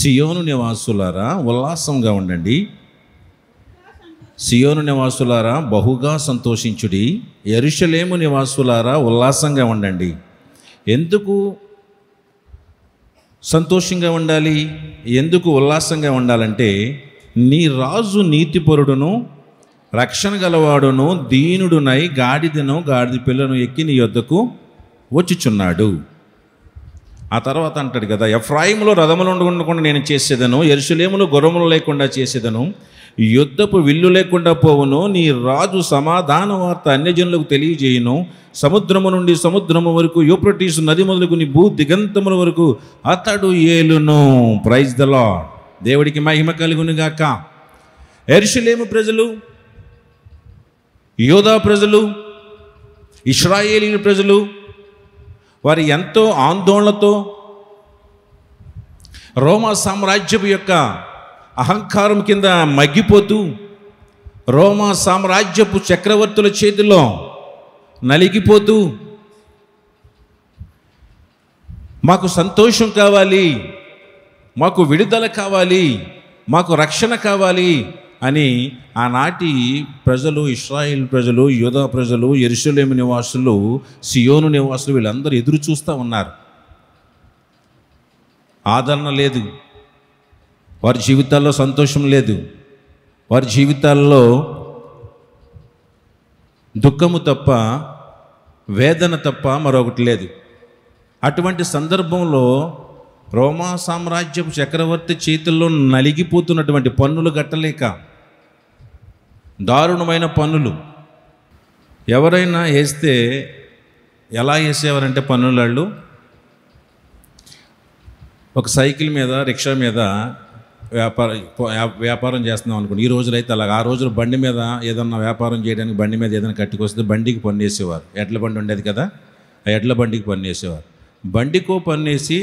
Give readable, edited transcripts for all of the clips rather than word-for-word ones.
సియోను నివాసులారా ఉల్లాసంగా ఉండండి, సియోను నివాసులారా బహుగా సంతోషించుడి, యెరూషలేము నివాసులారా ఉల్లాసంగా ఉండండి. ఎందుకు సంతోషంగా ఉండాలి, ఎందుకు ఉల్లాసంగా ఉండాలంటే, నీ రాజు నీతిపరుడును రక్షణ గలవాడును దీనుడునై గాడిదను గాడిద పిల్లను ఎక్కి నీ యొద్దకు వచ్చుచున్నాడు. ఆ తర్వాత అంటాడు కదా, ఎఫ్రాయిములో రథములు ఉండకుండా నేను చేసేదను, యెరూషలేములో గుర్రములు లేకుండా చేసేదను, యుద్ధపు విల్లు లేకుండా పోవును, నీ రాజు సమాధాన వార్త అన్యజనులకు తెలియజేయును, సముద్రము నుండి సముద్రము వరకు యూఫ్రటీసు నది మొదలుకు నీ భూ దిగంతముల వరకు అతడు ఏలును. Praise the lord. దేవుడికి మహిమ కలుగును గాక. యెరూషలేము ప్రజలు, యోధా ప్రజలు, ఇశ్రాయేలీయుల ప్రజలు వారు ఎంతో ఆందోళనతో రోమా సామ్రాజ్యపు యొక్క అహంకారం కింద మగ్గిపోతూ రోమా సామ్రాజ్యపు చక్రవర్తుల చేతిలో నలిగిపోతూ మాకు సంతోషం కావాలి, మాకు విడుదల కావాలి, మాకు రక్షణ కావాలి అని ఆనాటి ప్రజలు, ఇశ్రాయేల్ ప్రజలు, యూదా ప్రజలు, యెరూషలేము నివాసులు, సియోను నివాసులు వీళ్ళందరూ ఎదురు చూస్తూ ఉన్నారు. ఆదరణ లేదు, వారి జీవితాల్లో సంతోషం లేదు, వారి జీవితాల్లో దుఃఖము తప్ప, వేదన తప్ప మరొకటి లేదు. అటువంటి సందర్భంలో రోమా సామ్రాజ్యపు చక్రవర్తి చేతుల్లో నలిగిపోతున్నటువంటి పన్నులు కట్టలేక, దారుణమైన పన్నులు ఎవరైనా వేస్తే ఎలా వేసేవారంటే పన్నులు వాళ్ళు ఒక సైకిల్ మీద, రిక్షా మీద వ్యాపారం చేస్తున్నాం అనుకోండి. ఈ రోజులు అయితే అలాగ. ఆ రోజులు బండి మీద ఏదన్నా వ్యాపారం చేయడానికి బండి మీద ఏదైనా కట్టుకొస్తే బండికి పన్ను వేసేవారు. ఎడ్ల బండి ఉండేది కదా, ఆ ఎడ్ల బండికి పన్ను వేసేవారు. బండికో పన్ను వేసి,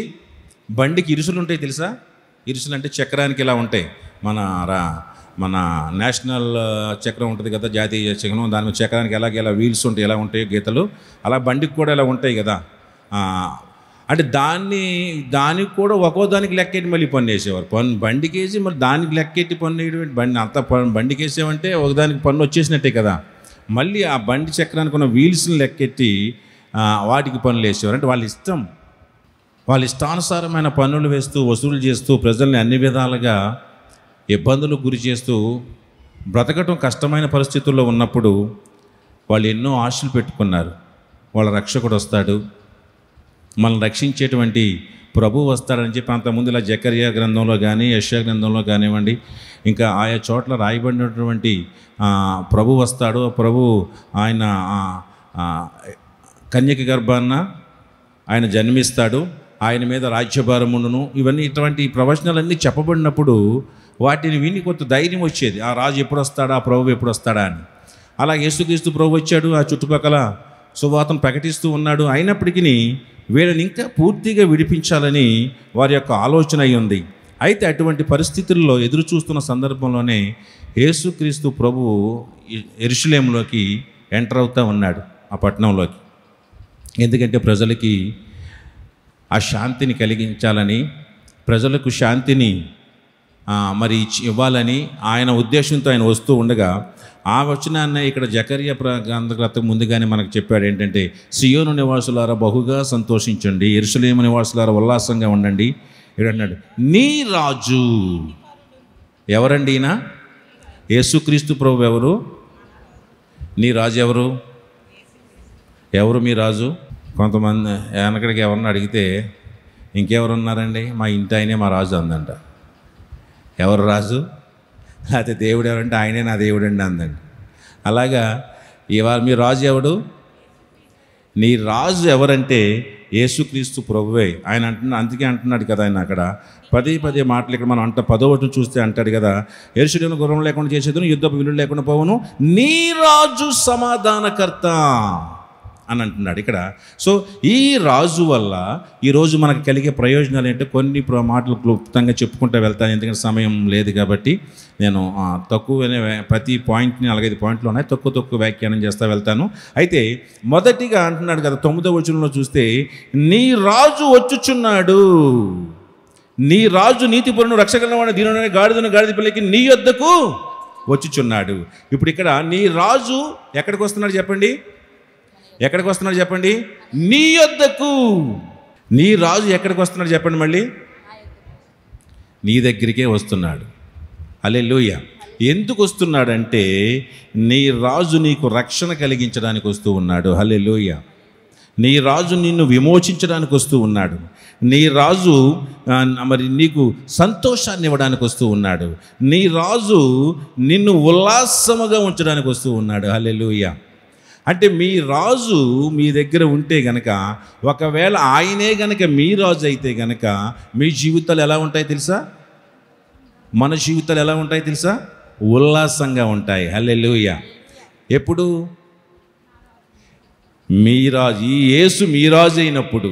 బండికి ఇరుసులు ఉంటాయి తెలుసా? ఇరుసులు అంటే చక్రానికి ఇలా ఉంటాయి. మన నేషనల్ చక్రం ఉంటుంది కదా, జాతీయ చక్రం, దాని మీద చక్రానికి ఎలా వీల్స్ ఉంటాయి, ఎలా ఉంటాయి గీతలు, అలా బండికి కూడా ఇలా ఉంటాయి కదా. అంటే దానికి కూడా ఒక్కో దానికి లెక్కెట్టి మళ్ళీ పన్ను వేసేవారు. బండికి వేసి మళ్ళీ దానికి లెక్కెట్టి పన్ను వేయడం, బండికి వేసామంటే ఒకదానికి పన్ను వచ్చేసినట్టే కదా. మళ్ళీ ఆ బండి చక్రానికి ఉన్న వీల్స్ని లెక్కెట్టి వాటికి పన్నులు వేసేవారు. అంటే వాళ్ళ ఇష్టానుసారమైన పన్నులు వేస్తూ, వసూలు చేస్తూ, ప్రజల్ని అన్ని విధాలుగా ఇబ్బందులకు గురి చేస్తూ బ్రతకటం కష్టమైన పరిస్థితుల్లో ఉన్నప్పుడు వాళ్ళు ఎన్నో ఆశలు పెట్టుకున్నారు. వాళ్ళ రక్షకుడు వస్తాడు, మనల్ని రక్షించేటువంటి ప్రభువు వస్తాడని చెప్పి అంతకుముందు ఇలా జకర్యా గ్రంథంలో కానీ, యెషయా గ్రంథంలో కానివ్వండి, ఇంకా ఆయా చోట్ల రాయబడినటువంటి ప్రభు వస్తాడు, ప్రభు ఆయన కన్యక గర్భాన్న ఆయన జన్మిస్తాడు, ఆయన మీద రాజ్యభారం ఉండును, ఇవన్నీ ఇటువంటి ప్రవచనాలన్నీ చెప్పబడినప్పుడు వాటిని విని కొంత ధైర్యం వచ్చేది. ఆ రాజు ఎప్పుడు వస్తాడా, ఆ ప్రభు ఎప్పుడు వస్తాడా అని. అలా యేసుక్రీస్తు ప్రభు వచ్చాడు, ఆ చుట్టుపక్కల సువార్తను ప్రకటిస్తూ ఉన్నాడు. అయినప్పటికీ వీళ్ళని ఇంకా పూర్తిగా విడిపించాలని వారి యొక్క ఆలోచన అయి ఉంది. అయితే అటువంటి పరిస్థితుల్లో ఎదురు చూస్తున్న సందర్భంలోనే యేసుక్రీస్తు ప్రభు యెరూషలేములోకి ఎంటర్ అవుతూ ఉన్నాడు, ఆ పట్టణంలోకి. ఎందుకంటే ప్రజలకి ఆ శాంతిని కలిగించాలని, ప్రజలకు శాంతిని మరి ఇవ్వాలని ఆయన ఉద్దేశంతో ఆయన వస్తూ ఉండగా, ఆ వచనాన్ని ఇక్కడ జకర్యా గ్రంథకర్త ముందుగానే మనకు చెప్పాడు. ఏంటంటే, సియోను నివాసులారా బహుగా సంతోషించండి, యెరూషలేము నివాసులారా ఉల్లాసంగా ఉండండి. ఏడన్నాడు, నీ రాజు ఎవరండి? ఈయన యేసుక్రీస్తు ప్రభు. ఎవరు నీ రాజు? ఎవరు మీ రాజు? కొంతమంది వెనకడికి ఎవరన్నా అడిగితే ఇంకెవరు ఉన్నారండి, మా ఇంటి ఆయనే మా రాజు అందంట. ఎవరు రాజు? అయితే దేవుడు ఎవరంటే ఆయనే నా దేవుడు అండి అందండి. అలాగా ఇవాళ మీ రాజు ఎవడు? నీ రాజు ఎవరంటే యేసుక్రీస్తు ప్రభువే. ఆయన అందుకే అంటున్నాడు కదా, ఆయన అక్కడ పదే మాటలు ఇక్కడ మనం 10వ వచనం చూస్తే అంటాడు కదా, యెరూషలేములో గుర్రం లేకుండా చేసేదును, యుద్ధపు విల్లు లేకుండా పోవును, నీ రాజు సమాధానకర్త. అని అంటున్నాడు ఇక్కడ. సో ఈ రాజు వల్ల ఈరోజు మనకు కలిగే ప్రయోజనాలు ఏంటంటే కొన్ని మాటలు క్లుప్తంగా చెప్పుకుంటూ వెళ్తాను, ఎందుకంటే సమయం లేదు కాబట్టి నేను తక్కువనే ప్రతి పాయింట్ని 4-5 పాయింట్లు ఉన్నాయి, తక్కువ వ్యాఖ్యానం చేస్తూ వెళ్తాను. అయితే మొదటిగా అంటున్నాడు కదా 9వ వచనంలో చూస్తే, నీ రాజు వచ్చుచున్నాడు, నీ రాజు నీతిపరును రక్షగలవాడు దీనుడైన గాడిద పిల్లకి నీ యొద్దకు వచ్చుచున్నాడు. ఇప్పుడు ఇక్కడ నీ రాజు ఎక్కడికి వస్తున్నాడు చెప్పండి, ఎక్కడికి వస్తున్నాడు చెప్పండి, నీ యొద్దకు. నీ రాజు ఎక్కడికి వస్తున్నాడు చెప్పండి, మళ్ళీ నీ దగ్గరికే వస్తున్నాడు. హల్లెలూయా. ఎందుకు వస్తున్నాడంటే నీ రాజు నీకు రక్షణ కలిగించడానికి వస్తూ ఉన్నాడు. హల్లెలూయా. నీ రాజు నిన్ను విమోచించడానికి వస్తూ ఉన్నాడు. నీ రాజు మరి నీకు సంతోషాన్ని ఇవ్వడానికి వస్తూ ఉన్నాడు. నీ రాజు నిన్ను ఉల్లాసముగా ఉంచడానికి వస్తూ ఉన్నాడు. హల్లెలూయా. అంటే మీ రాజు మీ దగ్గర ఉంటే గనక, ఒకవేళ ఆయనే గనక మీ రాజు అయితే గనక మీ జీవితాలు ఎలా ఉంటాయి తెలుసా? మన జీవితాలు ఎలా ఉంటాయి తెలుసా? ఉల్లాసంగా ఉంటాయి. హల్లెలూయా. ఎప్పుడు? మీ రాజు, ఈ యేసు మీ రాజు అయినప్పుడు,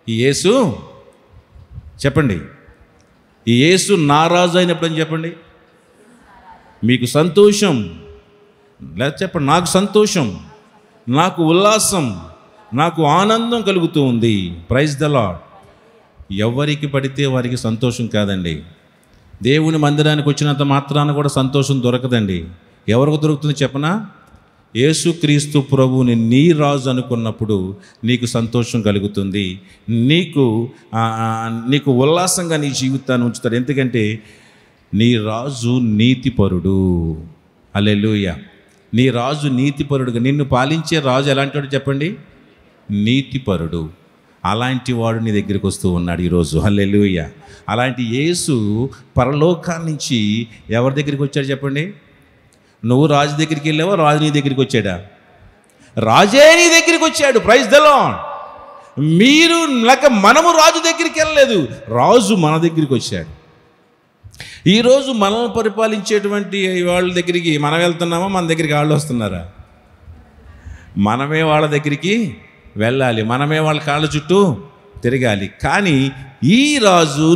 ఈ యేసు చెప్పండి, ఈ యేసు నా రాజు అయినప్పుడు అని చెప్పండి. మీకు సంతోషం, లేదా చెప్పండి నాకు సంతోషం, నాకు ఉల్లాసం, నాకు ఆనందం కలుగుతూ ఉంది. Praise the Lord. ఎవరికి పడితే వారికి సంతోషం కాదండి. దేవుని మందిరానికి వచ్చినంత మాత్రాన కూడా సంతోషం దొరకదండి. ఎవరికి దొరుకుతుంది చెప్పనా? యేసుక్రీస్తు ప్రభువుని నీ రాజు అనుకున్నప్పుడు నీకు సంతోషం కలుగుతుంది, నీకు ఉల్లాసంగా నీ జీవితాన్ని ఉంచుతాడు. ఎందుకంటే నీ రాజు నీతిపరుడు. హల్లెలూయా. నీ రాజు నీతిపరుడుగా, నిన్ను పాలించే రాజు ఎలాంటి వాడు చెప్పండి? నీతిపరుడు. అలాంటి వాడు నీ దగ్గరికి వస్తూ ఉన్నాడు ఈరోజు. హల్లెలూయా. అలాంటి యేసు పరలోకాల నుంచి ఎవరి దగ్గరికి వచ్చాడు చెప్పండి? నువ్వు రాజు దగ్గరికి వెళ్ళావా, రాజు నీ దగ్గరికి వచ్చాడా? రాజే నీ దగ్గరికి వచ్చాడు. Praise the Lord. మీరు లేక మనము రాజు దగ్గరికి వెళ్ళలేదు, రాజు మన దగ్గరికి వచ్చాడు. ఈరోజు మనల్ని పరిపాలించేటువంటి వాళ్ళ దగ్గరికి మనం వెళ్తున్నామా, మన దగ్గరికి వాళ్ళు వస్తున్నారా? మనమే వాళ్ళ దగ్గరికి వెళ్ళాలి, మనమే వాళ్ళ కాళ్ళ చుట్టూ తిరగాలి. కానీ ఈ రాజు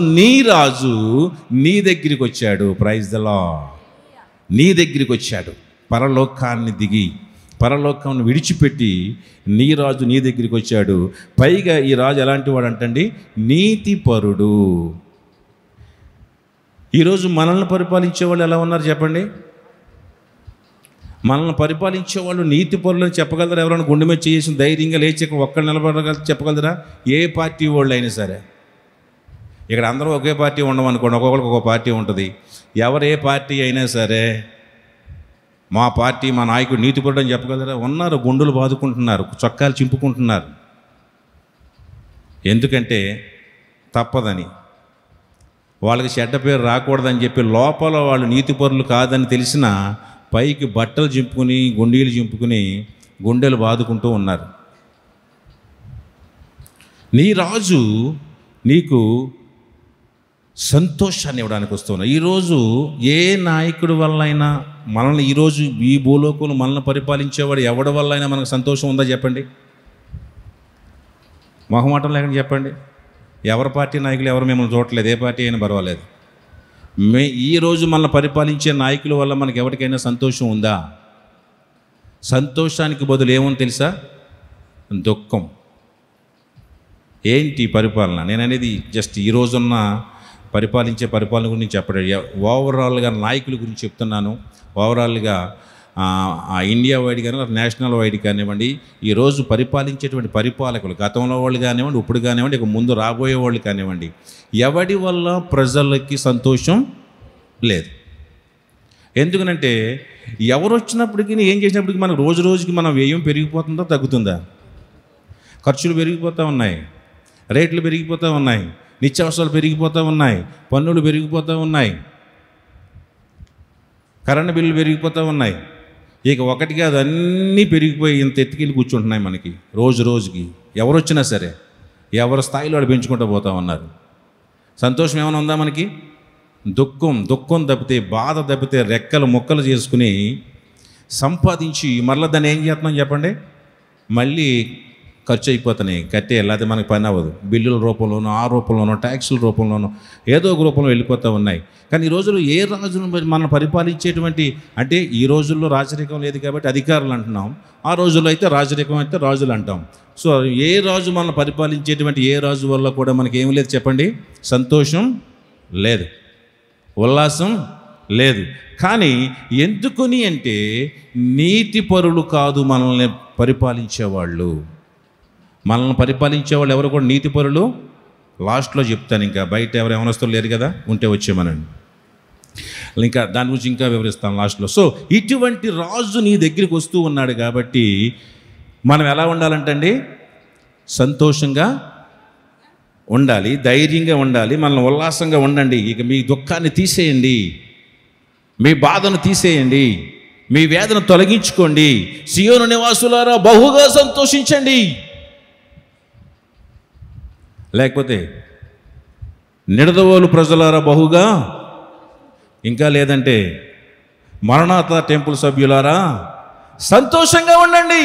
నీ దగ్గరికి వచ్చాడు. Praise the Lord. నీ దగ్గరికి వచ్చాడు. పరలోకాన్ని దిగి, పరలోకాన్ని విడిచిపెట్టి నీ రాజు నీ దగ్గరికి వచ్చాడు. పైగా ఈ రాజు ఎలాంటి వాడు అంటండి? నీతిపరుడు. ఈరోజు మనల్ని పరిపాలించే వాళ్ళు ఎలా ఉన్నారు చెప్పండి? మనల్ని పరిపాలించే వాళ్ళు నీతిపరులు అని చెప్పగలరా? ఎవరైనా గుండె మీద చేసి ధైర్యంగా లేచి ఒక్కరు నిలబడగల చెప్పగలరా? ఏ పార్టీ వాళ్ళు అయినా సరే. ఇక్కడ అందరూ ఒకే పార్టీ ఉండమనుకోండి, ఒక్కొక్కరికి ఒక పార్టీ ఉంటుంది. ఎవరు ఏ పార్టీ అయినా సరే మా పార్టీ, మా నాయకుడు నీతిపరుడు అని చెప్పగలరా? ఉన్నారు, గుండెలు బాదుకుంటున్నారు, చొక్కాలు చింపుకుంటున్నారు. ఎందుకంటే తప్పదని, వాళ్ళకి చెడ్డ పేరు రాకూడదని చెప్పి లోపల వాళ్ళు నీతిపరులు కాదని తెలిసినా పైకి బట్టలు చింపుకుని, గుండీలు చింపుకుని, గుండెలు బాదుకుంటూ ఉన్నారు. నీ రాజు నీకు సంతోషాన్ని ఇవ్వడానికి వస్తున్నా. ఈరోజు ఏ నాయకుడి వల్ల అయినా మనల్ని, ఈరోజు ఈ భూలోకంలో మనల్ని పరిపాలించేవాడు ఎవడి వల్ల అయినా మనకు సంతోషం ఉందా చెప్పండి? మొహమాటం లేకుండా చెప్పండి. ఎవరి పార్టీ నాయకులు ఎవరు మిమ్మల్ని చూడట్లేదు, ఏ పార్టీ అయినా పర్వాలేదు. ఈరోజు మనల్ని పరిపాలించే నాయకుల వల్ల మనకి ఎవరికైనా సంతోషం ఉందా? సంతోషానికి బదులు ఏమని తెలుసా? దుఃఖం. ఏంటి పరిపాలన? నేను అనేది జస్ట్ ఈరోజున్న పరిపాలన గురించి చెప్పడం, ఓవరాల్గా నాయకుల గురించి చెప్తున్నాను. ఓవరాల్గా ఇండియా వైడ్ కానీ నేషనల్ వైడ్ కానివ్వండి, ఈరోజు పరిపాలించేటువంటి పరిపాలకులు, గతంలో వాళ్ళు కానివ్వండి, ఇప్పుడు కానివ్వండి, ఇక ముందు రాబోయే వాళ్ళు కానివ్వండి, ఎవడి వల్ల ప్రజలకి సంతోషం లేదు. ఎందుకనంటే ఎవరు వచ్చినప్పటికీ, ఏం చేసినప్పటికీ మనకు రోజు రోజుకి మన వ్యయం పెరిగిపోతుందా తగ్గుతుందా? ఖర్చులు పెరిగిపోతూ ఉన్నాయి, రేట్లు పెరిగిపోతూ ఉన్నాయి, నిత్యావసరాలు పెరిగిపోతూ ఉన్నాయి, పన్నులు పెరిగిపోతూ ఉన్నాయి, కరెంటు బిల్లులు పెరిగిపోతూ ఉన్నాయి. ఇక ఒకటిగా అదన్నీ పెరిగిపోయి ఇంత ఎత్తుకెళ్ళి కూర్చుంటున్నాయి మనకి రోజు రోజుకి. ఎవరు వచ్చినా సరే ఎవరి స్థాయిలో వాడు పెంచుకుంటూ పోతూ ఉన్నారు. సంతోషం ఏమైనా ఉందా మనకి? దుఃఖం తప్పితే, బాధ తప్పితే రెక్కలు ముక్కలు చేసుకుని సంపాదించి మరలా దాన్ని ఏం చేస్తున్నాం చెప్పండి? మళ్ళీ ఖర్చు అయిపోతున్నాయి, కట్టే లేకపోతే మనకు పని అవ్వదు. బిల్లుల రూపంలోనో, ఆ రూపంలోనో, ట్యాక్సుల రూపంలోనో ఏదో ఒక రూపంలో వెళ్ళిపోతూ ఉన్నాయి. కానీ ఈ రోజుల్లో ఏ రాజును మనం పరిపాలించేటువంటి, అంటే ఈ రోజుల్లో రాజరికం లేదు కాబట్టి అధికారులు అంటున్నాం, ఆ రోజుల్లో అయితే రాజరికం అయితే రాజులు అంటాం. సో ఏ రాజు మనం పరిపాలించేటువంటి ఏ రాజు వల్ల కూడా మనకి ఏం లేదు చెప్పండి, సంతోషం లేదు, ఉల్లాసం లేదు. కానీ ఎందుకని అంటే నీతిపరులు కాదు మనల్ని పరిపాలించేవాళ్ళు. మనల్ని పరిపాలించేవాళ్ళు ఎవరు కూడా నీతిపరులు. లాస్ట్లో చెప్తాను, ఇంకా బయట ఎవరు యవనస్తులు లేరు కదా, ఉంటే వచ్చేమనండి, ఇంకా దాని గురించి ఇంకా వివరిస్తాను లాస్ట్లో. సో ఇటువంటి రాజు నీ దగ్గరికి వస్తూ ఉన్నాడు కాబట్టి మనం ఎలా ఉండాలంటండి, సంతోషంగా ఉండాలి, ధైర్యంగా ఉండాలి, మనల్ని ఉల్లాసంగా ఉండండి. ఇక మీ దుఃఖాన్ని తీసేయండి, మీ బాధను తీసేయండి, మీ వేదన తొలగించుకోండి. సియోను నివాసులారా బహుగా సంతోషించండి. లేకపోతే నిడదవోలు ప్రజలారా బహుగా, ఇంకా లేదంటే మరణాత టెంపుల్ సభ్యులారా సంతోషంగా ఉండండి,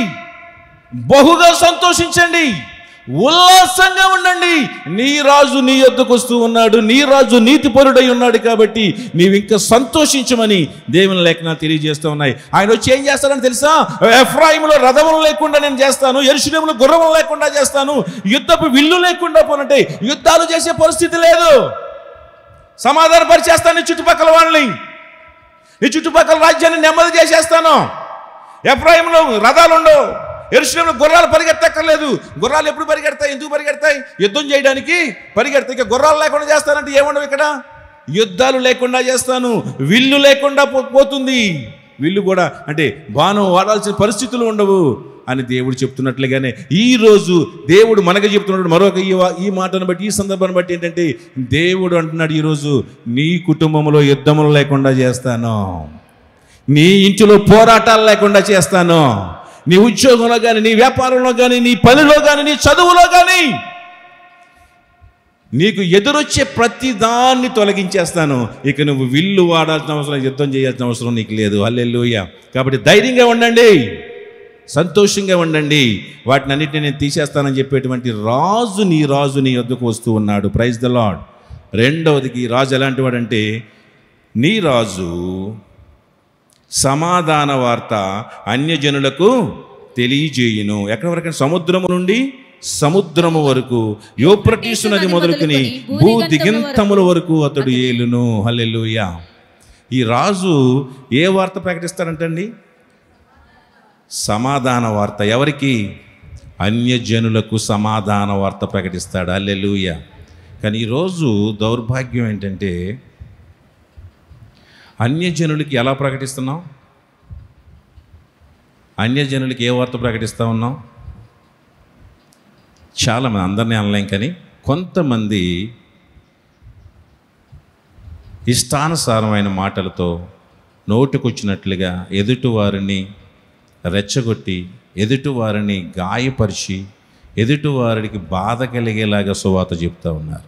బహుగా సంతోషించండి, ఉల్లాసంగా ఉండండి. నీ రాజు నీ యొద్దకు వస్తూ ఉన్నాడు, నీ రాజు నీతిపరుడై ఉన్నాడు కాబట్టి నీవు ఇంకా సంతోషించమని దేవుని లేఖనాలు తెలియజేస్తూ ఉన్నాయి. ఆయన వచ్చి ఏం చేస్తాడని తెలుసా? ఎఫ్రాయిములో రథములు లేకుండా నేను చేస్తాను, యెరూషలేములో గుర్రములు లేకుండా చేస్తాను, యుద్ధపు విల్లు లేకుండా పోనంటే యుద్ధాలు చేసే పరిస్థితి లేదు. సమాధానపరిచేస్తాను నీ చుట్టుపక్కల వాళ్ళని, నీ చుట్టుపక్కల రాజ్యాన్ని నెమ్మది చేసేస్తాను. ఎఫ్రాయిములో రథాలు ఉండవు, యెరూషలేములో గుర్రాలు పరిగెత్తక్కర్లేదు. గుర్రాలు ఎప్పుడు పరిగెడతాయి, ఎందుకు పరిగెడతాయి? యుద్ధం చేయడానికి పరిగెడతాయి. ఇక గుర్రాలు లేకుండా చేస్తానంటే ఏముండవు ఇక్కడ, యుద్ధాలు లేకుండా చేస్తాను, విల్లు లేకుండా పోతుంది. విల్లు కూడా అంటే బాణం వాడాల్సిన పరిస్థితులు ఉండవు అని దేవుడు చెప్తున్నట్లుగానే ఈరోజు దేవుడు మనకు చెప్తున్నాడు మరొక ఈ మాటను బట్టి, ఈ సందర్భాన్ని బట్టి ఏంటంటే దేవుడు అంటున్నాడు, ఈరోజు నీ కుటుంబంలో యుద్ధములు లేకుండా చేస్తాను, నీ ఇంటిలో పోరాటాలు లేకుండా చేస్తాను, నీ ఉద్యోగంలో కానీ, నీ వ్యాపారంలో కానీ, నీ పనిలో కానీ, నీ చదువులో కానీ నీకు ఎదురొచ్చే ప్రతి దాన్ని తొలగించేస్తాను. ఇక నువ్వు విల్లు వాడాల్సిన అవసరం, యుద్ధం చేయాల్సిన అవసరం నీకు లేదు. హల్లెలూయా. కాబట్టి ధైర్యంగా ఉండండి, సంతోషంగా ఉండండి, వాటిని అన్నిటిని నేను తీసేస్తానని చెప్పేటువంటి రాజు నీ వద్దకు వస్తూ ఉన్నాడు. Praise the lord. రెండవదికి రాజు ఎలాంటి వాడంటే, నీ రాజు సమాధాన వార్త అన్యజనులకు తెలియజేయును. ఎక్కడి వరకు? సముద్రము నుండి సముద్రము వరకు, యూఫ్రటీసు నది మొదలుకుని భూ దిగంతముల వరకు అతడు ఏలును. హల్లెలూయా. ఈ రాజు ఏ వార్త ప్రకటిస్తాడంటండి? సమాధాన వార్త. ఎవరికి? అన్యజనులకు సమాధాన వార్త ప్రకటిస్తాడు. హల్లెలూయా. కానీ ఈరోజు దౌర్భాగ్యం ఏంటంటే, అన్యజనులకి ఎలా ప్రకటిస్తున్నాం? అన్యజనులకి ఏ వార్త ప్రకటిస్తూ ఉన్నాం? చాలామంది, అందరినీ అనలేం కానీ కొంతమంది ఇష్టానుసారమైన మాటలతో నోటికొచ్చినట్లుగా ఎదుటివారిని రెచ్చగొట్టి, ఎదుటివారిని గాయపరిచి, ఎదుటివారికి బాధ కలిగేలాగా సువార్త చెప్తూ ఉన్నారు.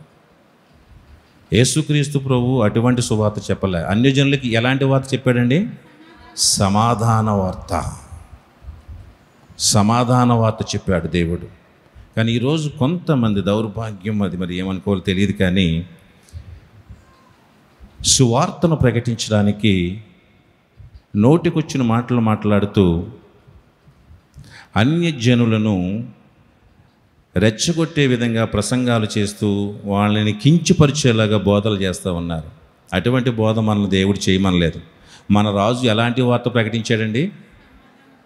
యేసుక్రీస్తు ప్రభు అటువంటి సువార్త చెప్పలే. అన్యజనులకి ఎలాంటి వార్త చెప్పాడండి? సమాధాన వార్త. సమాధాన వార్త చెప్పాడు దేవుడు. కానీ ఈరోజు కొంతమంది దౌర్భాగ్యం, అది మరి ఏమనుకోవాలో తెలియదు, కానీ సువార్తను ప్రకటించడానికి నోటికొచ్చిన మాటలు మాట్లాడుతూ అన్యజనులను రెచ్చగొట్టే విధంగా ప్రసంగాలు చేస్తూ వాళ్ళని కించపరిచేలాగా బోధలు చేస్తూ ఉన్నారు. అటువంటి బోధ మనల్ని దేవుడు చేయమనలేదు. మన రాజు ఎలాంటి వార్త ప్రకటించాడండి?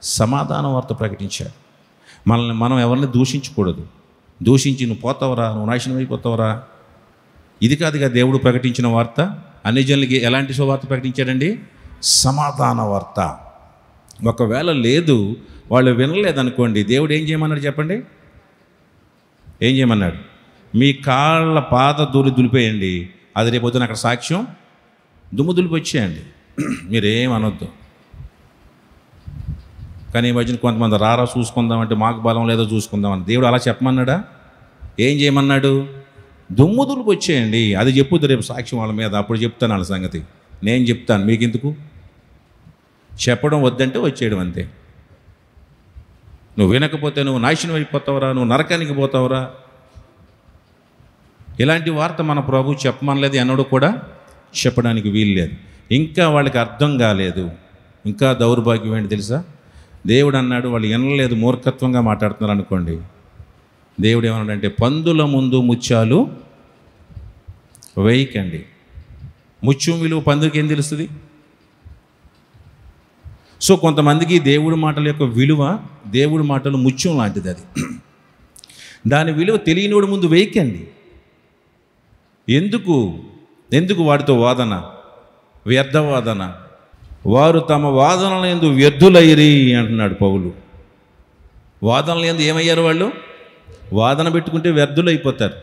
సమాధాన వార్త ప్రకటించాడు. మనం ఎవరిని దూషించకూడదు. దూషించి నువ్వు పోతావరా, నువ్వు నాశనం అయిపోతావరా, ఇది కాదుగా దేవుడు ప్రకటించిన వార్త. అన్యజనులకి ఎలాంటి సువార్త ప్రకటించాడండి? సమాధాన వార్త. ఒకవేళ లేదు, వాళ్ళు వినలేదనుకోండి, దేవుడు ఏం చేయమన్నాడు చెప్పండి? ఏం చేయమన్నాడు? మీ కాళ్ళ పాత దులిపేయండి, అది రేపొద్దున అక్కడ సాక్ష్యం దుమ్ము దులిపొచ్చేయండి, మీరేం అనొద్దు. కానీ ఈ మధ్యన కొంతమంది రారా చూసుకుందామంటే మాకు బలం లేదో చూసుకుందామని. దేవుడు అలా చెప్పమన్నాడా? ఏం చేయమన్నాడు? దుమ్ము దులిపొచ్చేయండి, అది చెప్పుద్దు రేపు సాక్ష్యం వాళ్ళ మీద, అప్పుడు చెప్తాను వాళ్ళ సంగతి. నేను చెప్తాను, మీకు ఎందుకు? చెప్పడం వద్దంటే వచ్చేయడం అంతే. నువ్వు వినకపోతే నువ్వు నాశనం అయిపోతావురా, నువ్వు నరకానికి పోతావురా. ఇలాంటి వార్త మన ప్రభు చెప్పమనలేదు, ఎన్నడూ కూడా చెప్పడానికి వీల్లేదు. ఇంకా వాళ్ళకి అర్థం కాలేదు. ఇంకా దౌర్భాగ్యం ఏంటి తెలుసా? దేవుడు అన్నాడు, వాళ్ళు వినలేదు, మూర్ఖత్వంగా మాట్లాడుతున్నారు అనుకోండి. దేవుడు ఏమన్నాడంటే, పందుల ముందు ముత్యాలు వేయకండి. ముత్యం విలువ పందుకి ఏం తెలుస్తుంది? సో కొంతమందికి దేవుడి మాటల యొక్క విలువ, దేవుడి మాటలు ముత్యం లాంటిది. అది దాని విలువ తెలియనివాడు ముందు వేయకండి. ఎందుకు వాడితో వాదన, వ్యర్థ వాదన. వారు తమ వాదనల యందు వ్యర్థులైరి అంటున్నాడు పౌలు. వాదనల యందు ఏమయ్యారు? వాళ్ళు వాదన పెట్టుకుంటే వ్యర్థులు అయిపోతారు.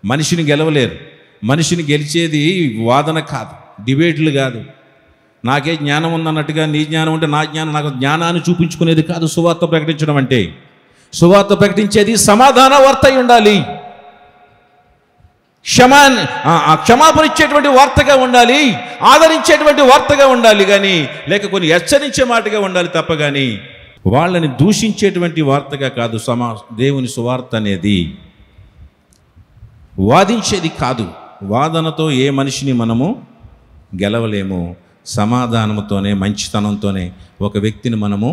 మనిషిని గెలవలేరు. మనిషిని గెలిచేది వాదన కాదు, డిబేట్లు కాదు. నాకే జ్ఞానం ఉందన్నట్టుగా నీ జ్ఞానం ఉంటే నా జ్ఞానం, నాకు జ్ఞానాన్ని చూపించుకునేది కాదు సువార్త ప్రకటించడం అంటే. సువార్త ప్రకటించేది సమాధాన వార్త అయి ఉండాలి, క్షమాపణ ఇచ్చేటువంటి వార్తగా ఉండాలి, ఆదరించేటువంటి వార్తగా ఉండాలి. కానీ లేక కొన్ని హెచ్చరించే మాటగా ఉండాలి తప్ప కానీ వాళ్ళని దూషించేటువంటి వార్తగా కాదు. దేవుని సువార్త అనేది వాదించేది కాదు. వాదనతో ఏ మనిషిని మనము గెలవలేము. సమాధానంతోనే, మంచితనంతోనే ఒక వ్యక్తిని మనము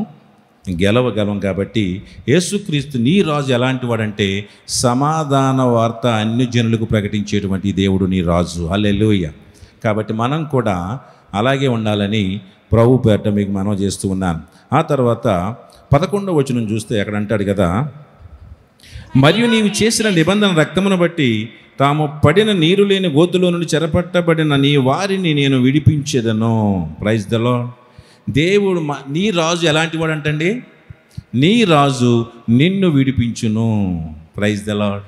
గెలవగలం. కాబట్టి యేసుక్రీస్తు నీ రాజు ఎలాంటి వాడంటే సమాధాన వార్త అన్ని జనులకు ప్రకటించేటువంటి దేవుడు నీ రాజు. హల్లెలూయా. కాబట్టి మనం కూడా అలాగే ఉండాలని ప్రభు పేరట మీకు మనవి చేస్తూ ఉన్నాను. ఆ తర్వాత 11వ వచనం చూస్తే అక్కడ అంటాడు కదా, మరియు నీవు చేసిన నిబంధన రక్తమును బట్టి తాము పడిన నీరు లేని గోతులో నుండి చెరపట్టబడిన నీ వారిని నేను విడిపించేదను. Praise the lord. దేవుడు నీ రాజు ఎలాంటి వాడు అంటండి? నీ రాజు నిన్ను విడిపించును. Praise the Lord.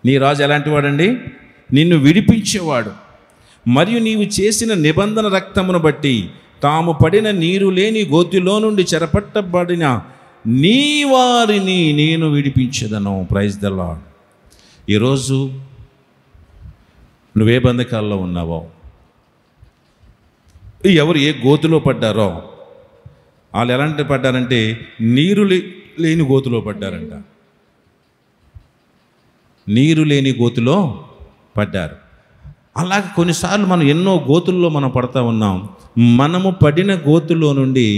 నీ రాజు ఎలాంటి వాడండి? నిన్ను విడిపించేవాడు. మరియు నీవు చేసిన నిబంధన రక్తమును బట్టి తాము పడిన నీరు లేని గోతిలో నుండి చెరపట్టబడిన నీ వారిని నేను విడిపించేదను. Praise the lord. ఈరోజు నువ్వే బంధకాల్లో ఉన్నావో, ఎవరు ఏ గోతులో పడ్డారో, వాళ్ళు ఎలాంటి పడ్డారంటే నీరు లేని గోతులో పడ్డారంట. నీరు లేని గోతులో పడ్డారు. అలాగే కొన్నిసార్లు మనం ఎన్నో గోతుల్లో మనం పడతా ఉన్నాం. మనము పడిన గోతులో నుండి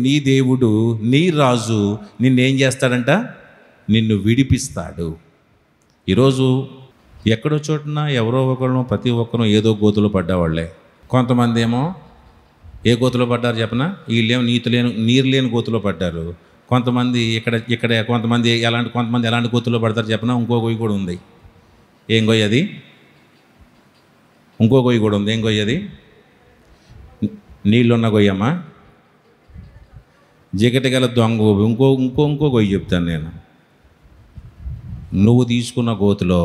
నీ దేవుడు, నీ రాజు నిన్నేం చేస్తాడంట? నిన్ను విడిపిస్తాడు. ఈరోజు ఎక్కడో చోటున ఎవరో ఒకరు, ప్రతి ఒక్కరు ఏదో గోతులో పడ్డవాళ్లే. కొంతమంది ఏమో ఏ గోతులో పడ్డారు చెప్పనా? వీళ్ళేమో నీరు లేని గోతులో పడ్డారు. కొంతమంది ఇక్కడ కొంతమంది ఎలాంటి గోతులో పడతారు చెప్పనా? ఇంకో గొయ్యి కూడా ఉంది. ఏం గొయ్యి అది? ఇంకో గొయ్యి కూడా ఉంది. ఏం గొయ్యి అది? నీళ్ళున్న గొయ్యమ్మా, జిగట గల దొంగ. ఇంకో గొయ్యి చెప్తాను నేను. నువ్వు తీసుకున్న గోతులో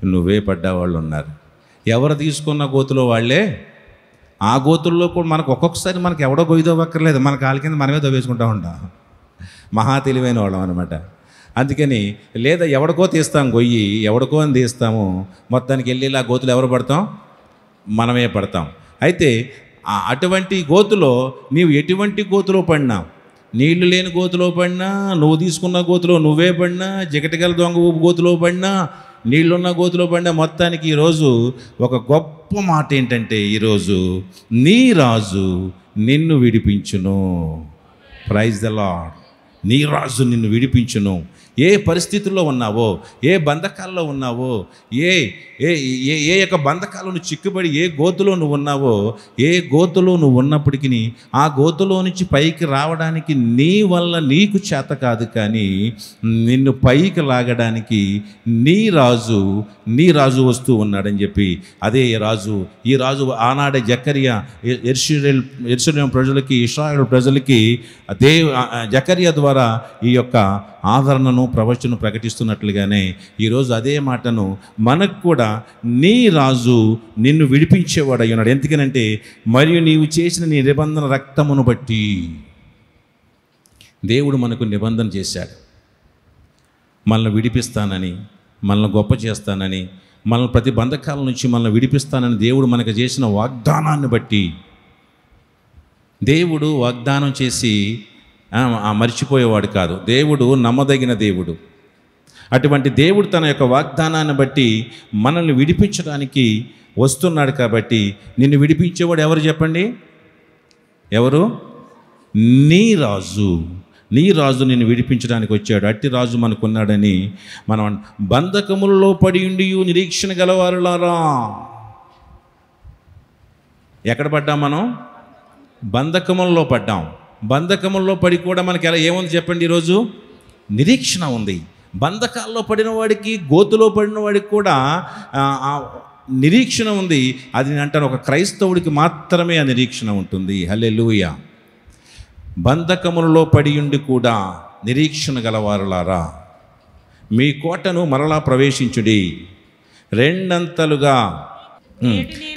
నువ్వే పడ్డవాళ్ళు ఉన్నారు. ఎవరు తీసుకున్న గోతులో వాళ్ళే. ఆ గోతుల్లో కూడా మనకు ఒక్కొక్కసారి మనకు ఎవడో గొయ్యి దవ్వక్కర్లేదు, మన కాలి కింద మనమే దవ్వేసుకుంటూ ఉంటాం. మహా తెలివైన వాళ్ళం అనమాట. అందుకని లేదా ఎవడికో తీస్తాం గొయ్యి, ఎవడికో అని తీస్తాము. మొత్తానికి వెళ్ళి ఆ గోతులు ఎవరు పడతాం? మనమే పడతాం. అయితే అటువంటి గోతులో నీవు ఎటువంటి గోతులో పడినా, నీళ్లు లేని గోతులో పడినా, నువ్వు తీసుకున్న గోతులో నువ్వే పడినా, జిగటగల దొంగ గోతులో పడినా, నీళ్లున్న గోతులో పడినా, మొత్తానికి ఈరోజు ఒక గొప్ప మాట ఏంటంటే, ఈరోజు నీ రాజు నిన్ను విడిపించును. Praise the Lord. నీ రాజు నిన్ను విడిపించును. ఏ పరిస్థితుల్లో ఉన్నావో, ఏ బంధకాల్లో ఉన్నావో, ఏ యొక్క బంధకాలను చిక్కుబడి ఏ గోతులో నువ్వు ఉన్నావో, ఏ గోతులో నువ్వు ఉన్నప్పటికీ ఆ గోతులో నుంచి పైకి రావడానికి నీ వల్ల నీకు చేత కాదు, కానీ నిన్ను పైకి లాగడానికి నీ రాజు వస్తూ ఉన్నాడని చెప్పి అదే రాజు. ఈ రాజు ఆనాడే జకర్యా యెరూషలేము ప్రజలకి, ఇశ్రాయేలు ప్రజలకి జకర్యా ద్వారా ఈ యొక్క ఆదరణను, ప్రవచనం ప్రకటిస్తున్నట్లుగానే ఈరోజు అదే మాటను మనకు కూడా నీ రాజు నిన్ను విడిపించేవాడు అయి ఉన్నాడు. ఎందుకనంటే, మరియు నీవు చేసిన నీ నిబంధన రక్తమును బట్టి దేవుడు మనకు నిబంధన చేశాడు. మనల్ని విడిపిస్తానని, మనల్ని గొప్ప చేస్తానని, మనల్ని ప్రతి బంధకాల నుంచి మనల్ని విడిపిస్తానని దేవుడు మనకు చేసిన వాగ్దానాన్ని బట్టి దేవుడు వాగ్దానం చేసి మర్చిపోయేవాడు కాదు. దేవుడు నమ్మదగిన దేవుడు. అటువంటి దేవుడు తన యొక్క వాగ్దానాన్ని బట్టి మనల్ని విడిపించడానికి వస్తున్నాడు. కాబట్టి నిన్ను విడిపించేవాడు ఎవరు చెప్పండి? ఎవరు? నీ రాజు. నీ రాజు నిన్ను విడిపించడానికి వచ్చాడు. అట్టి రాజు మనకున్నాడని మనం బంధకములలో పడి ఉండి నిరీక్షణ గలవారులారా. ఎక్కడ పడ్డాం మనం? బంధకములలో పడ్డాం. బంధకముల్లో పడి కూడా మనకి ఎలా ఏముంది చెప్పండి? ఈరోజు నిరీక్షణ ఉంది. బంధకాల్లో పడిన వాడికి, గోతులో పడిన వాడికి కూడా నిరీక్షణ ఉంది. అది అంటారు ఒక క్రైస్తవుడికి మాత్రమే ఆ నిరీక్షణ ఉంటుంది. హల్లెలూయా. బంధకములలో పడి ఉండి కూడా నిరీక్షణ గలవారులారా, మీ కోటను మరలా ప్రవేశించుడి రెండంతలుగా.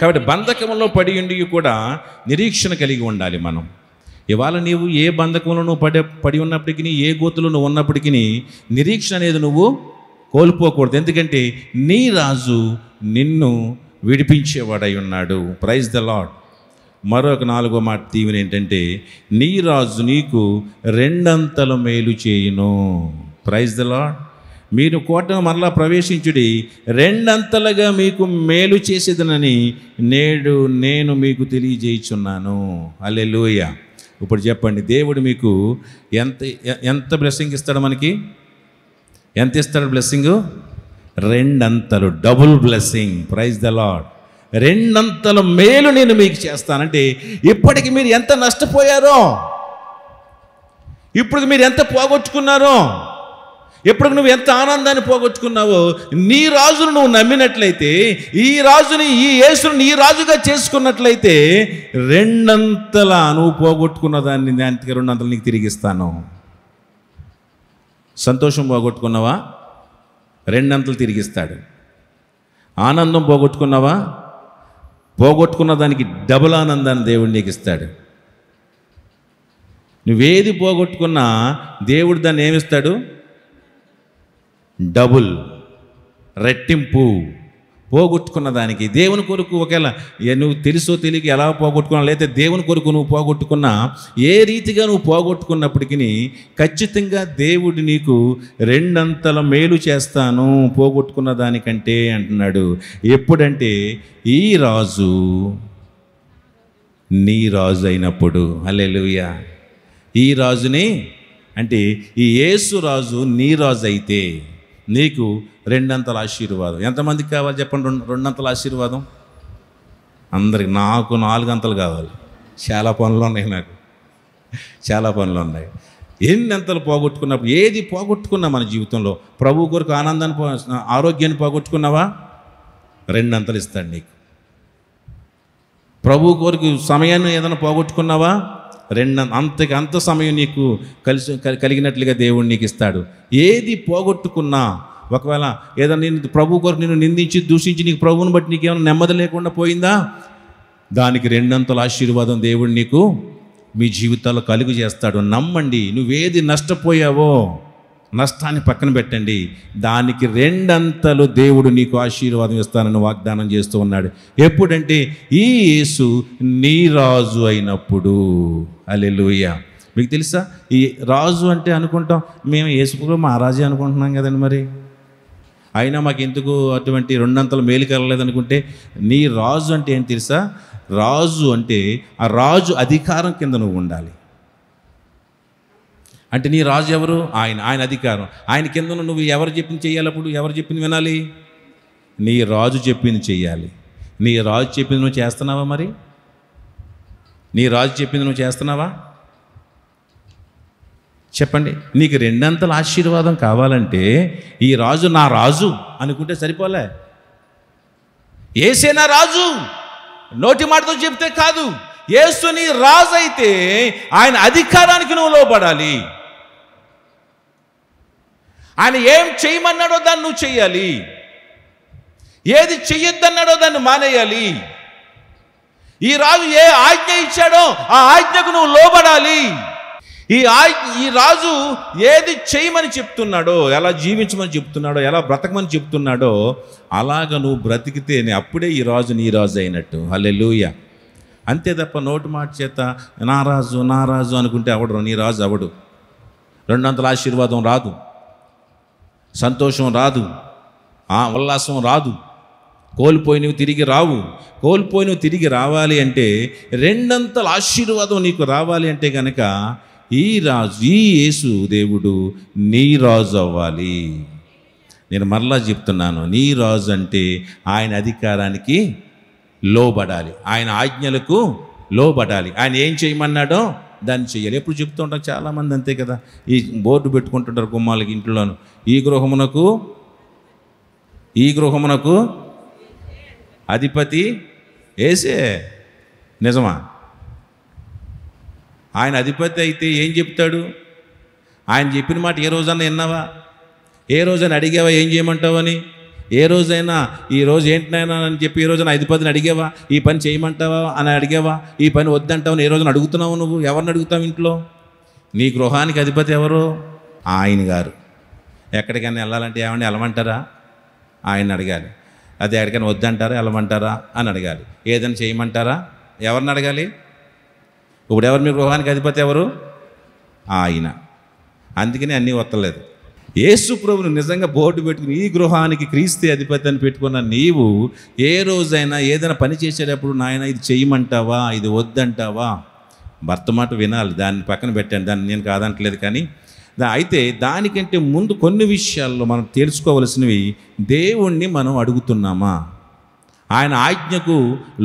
కాబట్టి బంధకములో పడి ఉండి కూడా నిరీక్షణ కలిగి ఉండాలి మనం. ఇవాళ నీవు ఏ బంధకంలో నువ్వు పడి ఉన్నప్పటికీ, ఏ గోతులో నువ్వు ఉన్నప్పటికీ నిరీక్షణ అనేది నువ్వు కోల్పోకూడదు. ఎందుకంటే నీ రాజు నిన్ను విడిపించేవాడై ఉన్నాడు. Praise the Lord. మరొక 4వ మాట దీవెన ఏంటంటే, నీ రాజు నీకు రెండంతల మేలు చేయును. Praise the Lord. మీరు కోటను మరలా ప్రవేశించుడి, రెండంతలుగా మీకు మేలు చేసేదనని నేడు నేను మీకు తెలియజేయుచున్నాను. హల్లెలూయా. ఇప్పుడు చెప్పండి, దేవుడు మీకు ఎంత బ్లెస్సింగ్ ఇస్తాడు? మనకి ఎంత ఇస్తాడు బ్లెస్సింగ్? రెండంతలు, double blessing. Praise the lord. రెండంతల మేలు నేను మీకు చేస్తానంటే, ఇప్పటికి మీరు ఎంత నష్టపోయారో, ఇప్పుడు మీరు ఎంత పోగొట్టుకున్నారో, ఎప్పుడు నువ్వు ఎంత ఆనందాన్ని పోగొట్టుకున్నావో, నీ రాజును నువ్వు నమ్మినట్లయితే, ఈ రాజుని, ఈ యేసుని నీ రాజుగా చేసుకున్నట్లయితే, రెండంతల నువ్వు పోగొట్టుకున్న దాన్ని దానికి రెండంతలు నీకు తిరిగిస్తాను. సంతోషం పోగొట్టుకున్నావా? రెండంతలు తిరిగిస్తాడు. ఆనందం పోగొట్టుకున్నావా? పోగొట్టుకున్న దానికి డబుల్ ఆనందాన్ని దేవుడు నీకు ఇస్తాడు. నువ్వేది పోగొట్టుకున్నా దేవుడు దాన్ని ఏమిస్తాడు? డబుల్, రెట్టింపు. పోగొట్టుకున్న దానికి దేవుని కొరకు ఒకవేళ నువ్వు తెలుసో తెలియక ఎలా పోగొట్టుకున్నా, లేకపోతే దేవుని కొరకు నువ్వు పోగొట్టుకున్నా, ఏ రీతిగా నువ్వు పోగొట్టుకున్నప్పటికీ ఖచ్చితంగా దేవుడు నీకు రెండంతల మేలు చేస్తాను పోగొట్టుకున్న దానికంటే అంటున్నాడు. ఎప్పుడంటే ఈ రాజు నీ రాజు అయినప్పుడు. హల్లెలూయా. ఈ రాజుని అంటే ఈ యేసు రాజు నీ రాజు అయితే నీకు రెండంతల ఆశీర్వాదం. ఎంతమందికి కావాలి చెప్పండి? రెండంతల ఆశీర్వాదం అందరికి. నాకు 4 అంతలు కావాలి. చాలా పనులు ఉన్నాయి, నాకు చాలా పనులు ఉన్నాయి. ఎన్నంతలు పోగొట్టుకున్నప్పుడు, ఏది పోగొట్టుకున్నా మన జీవితంలో, ప్రభు కొరకు ఆనందాన్ని, ఆరోగ్యాన్ని పోగొట్టుకున్నావా, రెండంతలు ఇస్తాడు నీకు. ప్రభు కొరకు సమయాన్ని ఏదైనా పోగొట్టుకున్నావా, అంత సమయం నీకు కలిగినట్లుగా దేవుడు నీకు ఇస్తాడు. ఏది పోగొట్టుకున్నా, ఒకవేళ ఏదైనా నేను ప్రభు కొరకు నిన్ను నిందించి దూషించి నీకు ప్రభువుని బట్టి నీకేమైనా నెమ్మది లేకుండా పోయిందా, దానికి రెండంతల ఆశీర్వాదం దేవుడు నీకు మీ జీవితాల్లో కలుగు చేస్తాడు. నమ్మండి. నువ్వేది నష్టపోయావో నష్టాన్ని పక్కన పెట్టండి, దానికి రెండంతలు దేవుడు నీకు ఆశీర్వాదం ఇస్తానని వాగ్దానం చేస్తూ ఉన్నాడు. ఎప్పుడంటే ఈ యేసు నీ రాజు అయినప్పుడు. హల్లెలూయా. మీకు తెలుసా, ఈ రాజు అంటే అనుకుంటాం మేము యేసు మా రాజే అనుకుంటున్నాం కదండి. మరి అయినా మాకు ఎందుకు అటువంటి రెండంతల మేలు కలగలేదనుకుంటే, నీ రాజు అంటే ఏం తెలుసా? రాజు అంటే ఆ రాజు అధికారం కింద నువ్వు ఉండాలి. అంటే నీ రాజు ఎవరు? ఆయన అధికారం. ఆయన కింద నువ్వు ఎవరు చెప్పింది చేయాలి? అప్పుడు ఎవరు చెప్పింది వినాలి? నీ రాజు చెప్పింది చెయ్యాలి. నీ రాజు చెప్పింది నువ్వు చేస్తున్నావా? మరి నీ రాజు చెప్పింది నువ్వు చేస్తున్నావా? చెప్పండి. నీకు రెండంతల ఆశీర్వాదం కావాలంటే ఈ రాజు నా రాజు అనుకుంటే సరిపోలే. యేసే నా రాజు నోటి మాటతో చెప్తే కాదు. యేసు నీ రాజు అయితే ఆయన అధికారానికి నువ్వు లోబడాలి. ఆయన ఏం చేయమన్నాడో దాన్ని నువ్వు చెయ్యాలి. ఏది చెయ్యొద్దన్నాడో దాన్ని మానేయాలి. ఈ రాజు ఏ ఆజ్ఞ ఇచ్చాడో ఆ ఆజ్ఞకు నువ్వు లోబడాలి. ఈ రాజు ఏది చేయమని చెప్తున్నాడో, ఎలా జీవించమని చెప్తున్నాడో, ఎలా బ్రతకమని చెప్తున్నాడో అలాగ నువ్వు బ్రతికితేనే అప్పుడే ఈ రాజు నీ రాజు అయినట్టు. హల్లెలూయా. అంతే తప్ప నోటి మాట చేత నా రాజు నా రాజు అనుకుంటే అవడు, నీ రాజు అవడు. రెండంతల ఆశీర్వాదం రాదు, సంతోషం రాదు, ఉల్లాసం రాదు, కోల్పోయినవి తిరిగి రావు. కోల్పోయినవి తిరిగి రావాలి అంటే, రెండంతల ఆశీర్వాదం నీకు రావాలి అంటే కనుక ఈ రాజు, ఈ యేసు దేవుడు నీ రాజు అవ్వాలి. నేను మరలా చెప్తున్నాను, నీ రాజు అంటే ఆయన అధికారానికి లోబడాలి, ఆయన ఆజ్ఞలకు లోబడాలి, ఆయన ఏం చేయమన్నాడో దాన్ని చెయ్యాలి. ఎప్పుడు చెప్తూ ఉంటాం చాలామంది, అంతే కదా, ఈ బోర్డు పెట్టుకుంటుంటారు గుమ్మాలకి ఇంట్లోను, ఈ గృహమునకు అధిపతి యేసే. నిజమా? ఆయన అధిపతి అయితే ఏం చెప్తాడు? ఆయన చెప్పిన మాట ఏ రోజన్నా విన్నావా? ఏ రోజైనా అడిగావా ఏం చేయమంటావని? ఏ రోజైనా ఈరోజు ఏంటినైనా అని చెప్పి ఈ రోజున అధిపతిని అడిగావా? ఈ పని చేయమంటావా అని అడిగావా? ఈ పని వద్దంటావని ఏ రోజున అడుగుతున్నావు నువ్వు? ఎవరిని అడుగుతావు ఇంట్లో? నీ గృహానికి అధిపతి ఎవరు? ఆయన గారు. ఎక్కడికైనా వెళ్ళాలంటే ఏమని వెళ్ళమంటారా? ఆయన అడగాలి. అది ఎక్కడికైనా వద్దంటారా వెళ్ళమంటారా అని అడగాలి. ఏదైనా చేయమంటారా? ఎవరిని అడగాలి? ఇప్పుడు ఎవరు మీ గృహానికి అధిపతి ఎవరు? ఆయన. అందుకని అన్నీ వత్తలేదు. యేసు ప్రభువును నిజంగా బోర్డు పెట్టుకుని ఈ గృహానికి క్రీస్తు అధిపతి అని పెట్టుకున్న నీవు ఏ రోజైనా ఏదైనా పని చేసేటప్పుడు నాయన ఇది చేయమంటావా, ఇది వద్దంటావా? భర్త మాట వినాలి, దాన్ని పక్కన పెట్టండి, దాన్ని నేను కాదంటలేదు. కానీ అయితే దానికంటే ముందు కొన్ని విషయాల్లో మనం తెలుసుకోవలసినవి, దేవుణ్ణి మనం అడుగుతున్నామా, ఆయన ఆజ్ఞకు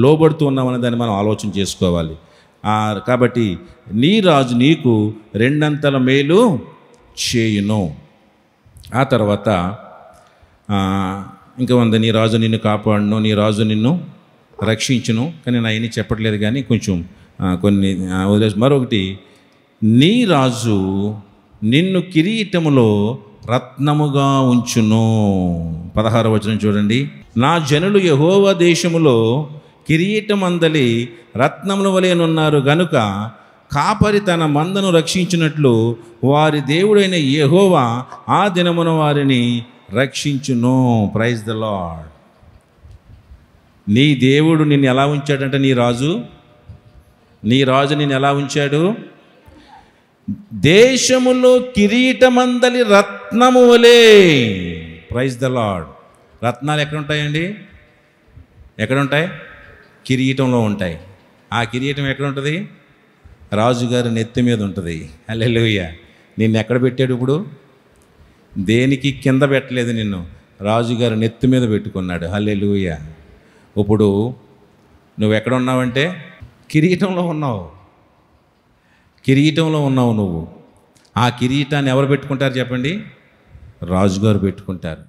లోబడుతూ ఉన్నామని దాన్ని మనం ఆలోచన చేసుకోవాలి. కాబట్టి నీ రాజు నీకు రెండంతల మేలు చేయును. ఆ తర్వాత ఇంకా ఉంది, నీ రాజు నిన్ను కాపాడును, నీ రాజు నిన్ను రక్షించును. కానీ నేను అవన్నీ చెప్పట్లేదు, కానీ కొంచెం కొన్ని వదిలేసి. మరొకటి, నీ రాజు నిన్ను కిరీటములో రత్నముగా ఉంచును. 16వ వచనం చూడండి. నా జనులు యెహోవా దేశములో కిరీటమందలి రత్నముల వలెనున్నారు గనుక కాపరి తన మందను రక్షించినట్లు వారి దేవుడైన యెహోవా ఆ దినమున వారిని రక్షించును. Praise the Lord. నీ దేవుడు నిన్ను ఎలా ఉంచాడంటే, నీ రాజు నిన్ను ఎలా ఉంచాడు? దేశములో కిరీటమందలి రత్నము వలె. Praise the Lord. రత్నాలు ఎక్కడ ఉంటాయండి? ఎక్కడ ఉంటాయి? కిరీటంలో ఉంటాయి. ఆ కిరీటం ఎక్కడ ఉంటుంది? రాజుగారి నెత్తి మీద ఉంటుంది. హల్లెలూయా. నిన్ను ఎక్కడ పెట్టాడు ఇప్పుడు? దేనికి కింద పెట్టలేదు, నిన్ను రాజుగారి నెత్తి మీద పెట్టుకున్నాడు. హల్లెలూయా. ఇప్పుడు నువ్వు ఎక్కడ ఉన్నావంటే కిరీటంలో ఉన్నావు. కిరీటంలో ఉన్నావు నువ్వు. ఆ కిరీటాన్ని ఎవరు పెట్టుకుంటారు చెప్పండి? రాజుగారు పెట్టుకుంటారు.